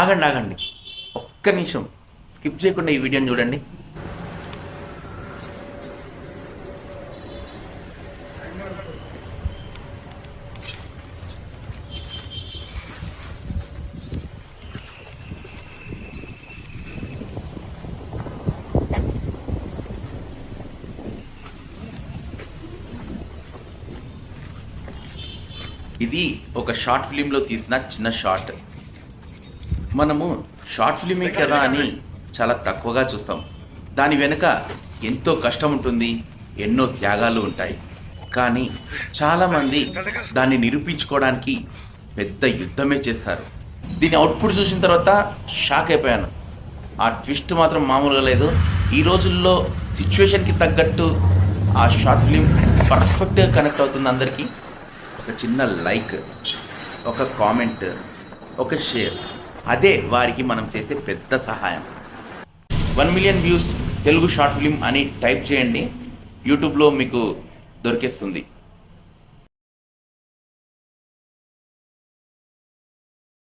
ఆగండి ఆగండి, ఒక్క నిమిషం స్కిప్ చేయకుండా ఈ వీడియోని చూడండి. ఇది ఒక షార్ట్ ఫిలింలో తీసిన చిన్న షార్ట్. మనము షార్ట్ ఫిలిమే కదా అని చాలా తక్కువగా చూస్తాం. దాని వెనుక ఎంతో కష్టం ఉంటుంది, ఎన్నో త్యాగాలు ఉంటాయి. కానీ చాలామంది దాన్ని నిరూపించుకోవడానికి పెద్ద యుద్ధమే చేస్తారు. దీని అవుట్పుట్ చూసిన తర్వాత షాక్ అయిపోయాను. ఆ ట్విస్ట్ మాత్రం మామూలుగా లేదు. ఈ రోజుల్లో సిచ్యువేషన్కి తగ్గట్టు ఆ షార్ట్ ఫిలిం పర్ఫెక్ట్గా కనెక్ట్ అవుతుంది అందరికీ. ఒక చిన్న లైక్, ఒక కామెంట్, ఒక షేర్, అదే వారికి మనం చేసే పెద్ద సహాయం. 1 million views Telugu short film అని టైప్ చేయండి, యూట్యూబ్లో మీకు దొరికేస్తుంది.